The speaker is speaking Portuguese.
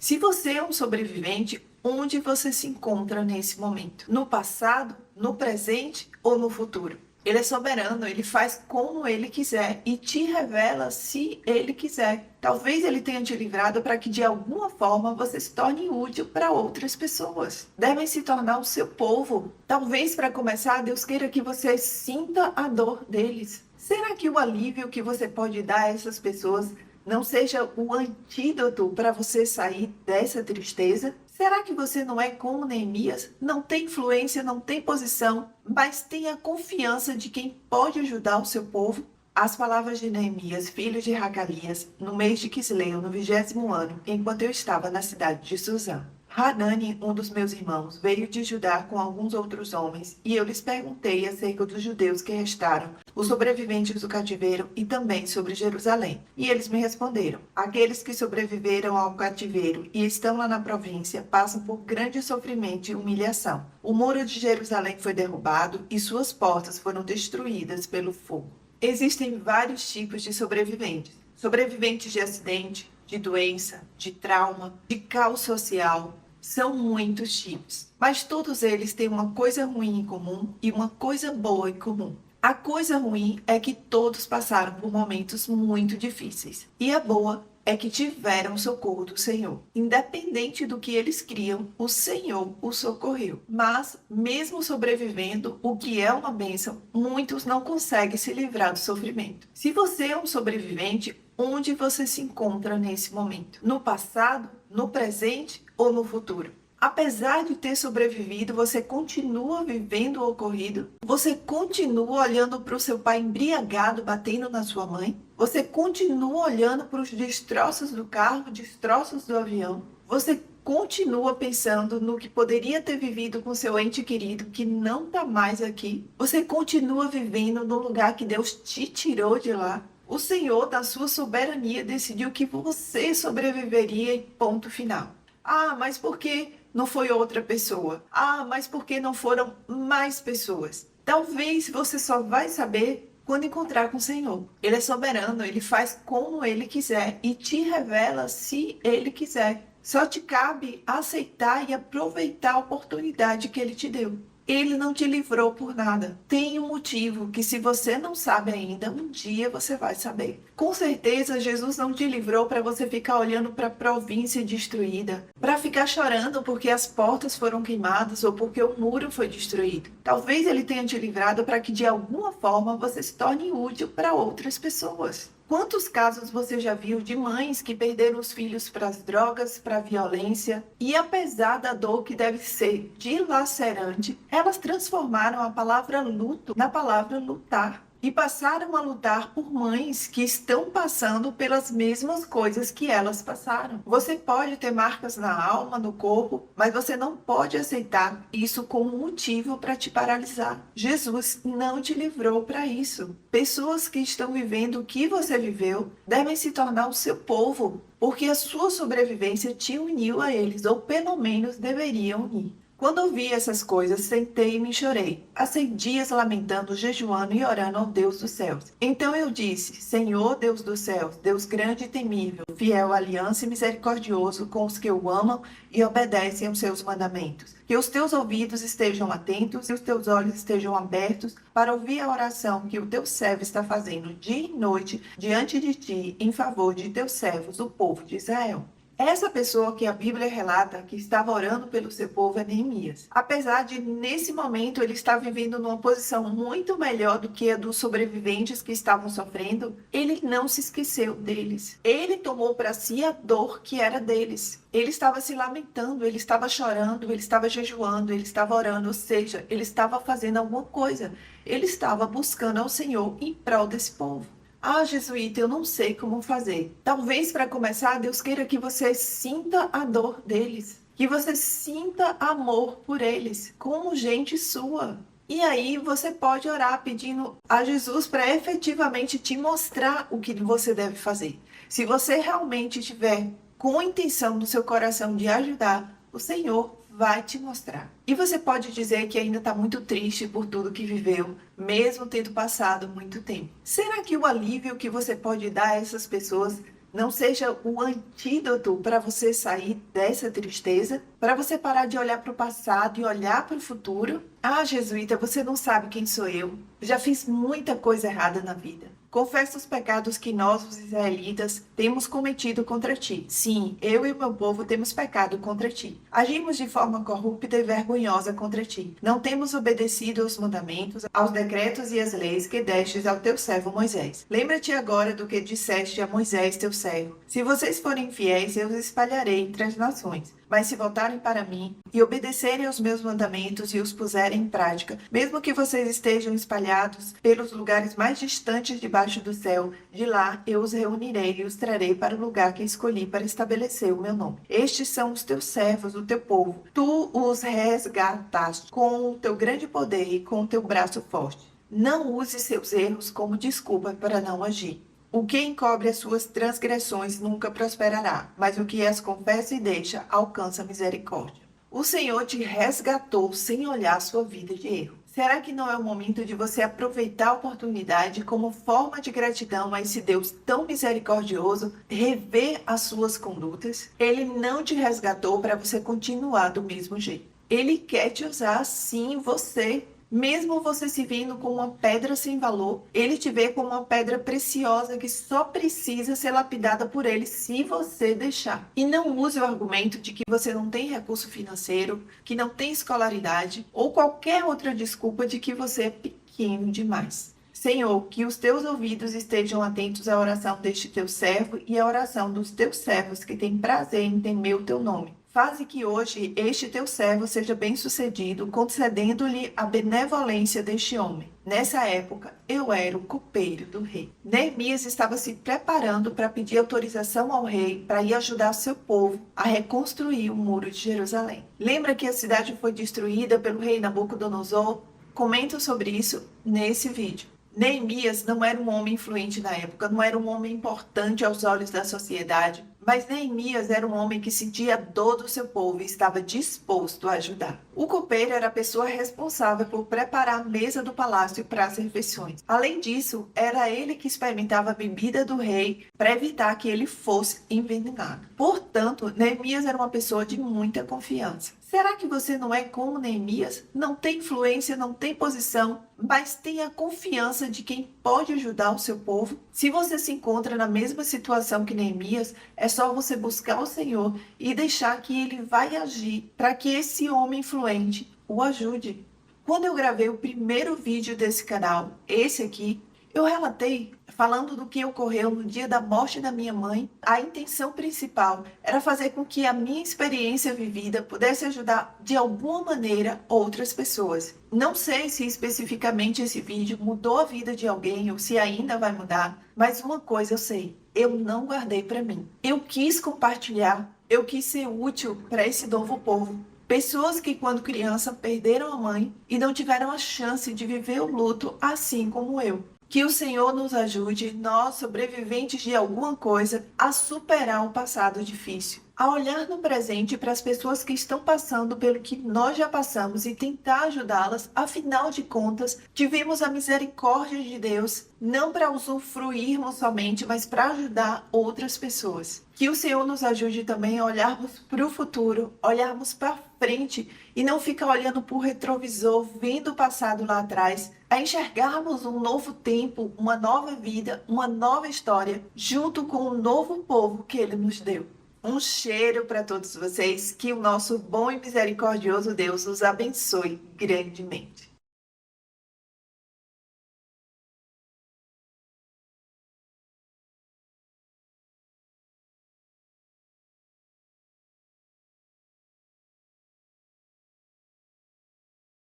Se você é um sobrevivente, onde você se encontra nesse momento? No passado, no presente ou no futuro? Ele é soberano, ele faz como ele quiser e te revela se ele quiser. Talvez ele tenha te livrado para que de alguma forma você se torne útil para outras pessoas. Devem se tornar o seu povo. Talvez para começar, Deus queira que você sinta a dor deles. Será que o alívio que você pode dar a essas pessoas não seja o antídoto para você sair dessa tristeza? Será que você não é como Neemias? Não tem influência, não tem posição, mas tem a confiança de quem pode ajudar o seu povo? As palavras de Neemias, filho de Racalias, no mês de Quisleu, no 20º ano, enquanto eu estava na cidade de Suzã. Hanani, um dos meus irmãos, veio de Judá com alguns outros homens, e eu lhes perguntei acerca dos judeus que restaram, os sobreviventes do cativeiro, e também sobre Jerusalém. E eles me responderam: aqueles que sobreviveram ao cativeiro e estão lá na província passam por grande sofrimento e humilhação. O muro de Jerusalém foi derrubado e suas portas foram destruídas pelo fogo. Existem vários tipos de sobreviventes. Sobreviventes de acidente, de doença, de trauma, de caos social. São muitos tipos, mas todos eles têm uma coisa ruim em comum e uma coisa boa em comum. A coisa ruim é que todos passaram por momentos muito difíceis. E a boa é que tiveram o socorro do Senhor. Independente do que eles criam, o Senhor os socorreu. Mas, mesmo sobrevivendo, o que é uma bênção, muitos não conseguem se livrar do sofrimento. Se você é um sobrevivente, onde você se encontra nesse momento? No passado, no presente ou no futuro? Apesar de ter sobrevivido, você continua vivendo o ocorrido? Você continua olhando para o seu pai embriagado batendo na sua mãe? Você continua olhando para os destroços do carro, destroços do avião? Você continua pensando no que poderia ter vivido com seu ente querido que não está mais aqui? Você continua vivendo no lugar que Deus te tirou de lá? O Senhor, da sua soberania, decidiu que você sobreviveria e ponto final. Ah, mas por que não foi outra pessoa? Ah, mas por que não foram mais pessoas? Talvez você só vai saber quando encontrar com o Senhor. Ele é soberano, ele faz como ele quiser e te revela se ele quiser. Só te cabe aceitar e aproveitar a oportunidade que ele te deu. Ele não te livrou por nada. Tem um motivo que, se você não sabe ainda, um dia você vai saber. Com certeza, Jesus não te livrou para você ficar olhando para a província destruída, para ficar chorando porque as portas foram queimadas ou porque o muro foi destruído. Talvez ele tenha te livrado para que, de alguma forma, você se torne útil para outras pessoas. Quantos casos você já viu de mães que perderam os filhos para as drogas, para a violência, e apesar da dor que deve ser dilacerante, elas transformaram a palavra luto na palavra lutar. E passaram a lutar por mães que estão passando pelas mesmas coisas que elas passaram. Você pode ter marcas na alma, no corpo, mas você não pode aceitar isso como motivo para te paralisar. Jesus não te livrou para isso. Pessoas que estão vivendo o que você viveu devem se tornar o seu povo, porque a sua sobrevivência te uniu a eles, ou pelo menos deveriam unir. Quando ouvi essas coisas, sentei e me chorei. Passei dias lamentando, jejuando e orando ao Deus dos céus. Então eu disse: Senhor, Deus dos céus, Deus grande e temível, fiel, aliança e misericordioso com os que o amam e obedecem aos seus mandamentos. Que os teus ouvidos estejam atentos e os teus olhos estejam abertos para ouvir a oração que o teu servo está fazendo dia e noite diante de ti em favor de teus servos, o povo de Israel. Essa pessoa que a Bíblia relata que estava orando pelo seu povo é Neemias. Apesar de, nesse momento, ele estar vivendo numa posição muito melhor do que a dos sobreviventes que estavam sofrendo, ele não se esqueceu deles. Ele tomou para si a dor que era deles. Ele estava se lamentando, ele estava chorando, ele estava jejuando, ele estava orando, ou seja, ele estava fazendo alguma coisa. Ele estava buscando ao Senhor em prol desse povo. Ah, jesuíta, eu não sei como fazer. Talvez, para começar, Deus queira que você sinta a dor deles, que você sinta amor por eles, como gente sua. E aí você pode orar pedindo a Jesus para efetivamente te mostrar o que você deve fazer. Se você realmente estiver com a intenção no seu coração de ajudar, o Senhor vai te mostrar. E você pode dizer que ainda está muito triste por tudo que viveu, mesmo tendo passado muito tempo. Será que o alívio que você pode dar a essas pessoas não seja o antídoto para você sair dessa tristeza, para você parar de olhar para o passado e olhar para o futuro. Ah, jesuíta, você não sabe quem sou eu. Já fiz muita coisa errada na vida. Confessa os pecados que nós, os israelitas, temos cometido contra ti. Sim, eu e o meu povo temos pecado contra ti. Agimos de forma corrupta e vergonhosa contra ti. Não temos obedecido aos mandamentos, aos decretos e às leis que destes ao teu servo Moisés. Lembra-te agora do que disseste a Moisés, teu servo. Se vocês forem fiéis, eu os espalharei entre as nações. Mas se voltarem para mim e obedecerem aos meus mandamentos e os puserem em prática, mesmo que vocês estejam espalhados pelos lugares mais distantes debaixo do céu, de lá eu os reunirei e os trarei para o lugar que escolhi para estabelecer o meu nome. Estes são os teus servos, o teu povo. Tu os resgataste com o teu grande poder e com o teu braço forte. Não use seus erros como desculpa para não agir. O que encobre as suas transgressões nunca prosperará, mas o que as confessa e deixa alcança misericórdia. O Senhor te resgatou sem olhar sua vida de erro. Será que não é o momento de você aproveitar a oportunidade como forma de gratidão a esse Deus tão misericordioso, rever as suas condutas? Ele não te resgatou para você continuar do mesmo jeito. Ele quer te usar sim, você. Mesmo você se vendo como uma pedra sem valor, ele te vê como uma pedra preciosa que só precisa ser lapidada por ele se você deixar. E não use o argumento de que você não tem recurso financeiro, que não tem escolaridade ou qualquer outra desculpa de que você é pequeno demais. Senhor, que os teus ouvidos estejam atentos à oração deste teu servo e à oração dos teus servos que têm prazer em temer o teu nome. Faze que hoje este teu servo seja bem-sucedido, concedendo-lhe a benevolência deste homem. Nessa época, eu era o copeiro do rei. Neemias estava se preparando para pedir autorização ao rei para ir ajudar seu povo a reconstruir o muro de Jerusalém. Lembra que a cidade foi destruída pelo rei Nabucodonosor? Comento sobre isso nesse vídeo. Neemias não era um homem influente na época, não era um homem importante aos olhos da sociedade, mas Neemias era um homem que sentia a dor do seu povo e estava disposto a ajudar. O copeiro era a pessoa responsável por preparar a mesa do palácio para as refeições. Além disso, era ele que experimentava a bebida do rei para evitar que ele fosse envenenado. Portanto, Neemias era uma pessoa de muita confiança. Será que você não é como Neemias? Não tem influência, não tem posição, mas tem a confiança de quem pode ajudar o seu povo? Se você se encontra na mesma situação que Neemias, é só você buscar o Senhor e deixar que Ele vai agir para que esse homem influente o ajude. Quando eu gravei o primeiro vídeo desse canal, esse aqui, eu relatei falando do que ocorreu no dia da morte da minha mãe. A intenção principal era fazer com que a minha experiência vivida pudesse ajudar de alguma maneira outras pessoas. Não sei se especificamente esse vídeo mudou a vida de alguém ou se ainda vai mudar, mas uma coisa eu sei, eu não guardei para mim. Eu quis compartilhar, eu quis ser útil para esse novo povo. Pessoas que quando criança perderam a mãe e não tiveram a chance de viver o luto assim como eu. Que o Senhor nos ajude, nós sobreviventes de alguma coisa, a superar um passado difícil. A olhar no presente para as pessoas que estão passando pelo que nós já passamos e tentar ajudá-las, afinal de contas, tivemos a misericórdia de Deus, não para usufruirmos somente, mas para ajudar outras pessoas. Que o Senhor nos ajude também a olharmos para o futuro, olharmos para frente e não ficar olhando para o retrovisor, vendo o passado lá atrás, a enxergarmos um novo tempo, uma nova vida, uma nova história, junto com o novo povo que Ele nos deu. Um cheiro para todos vocês, que o nosso bom e misericordioso Deus os abençoe grandemente.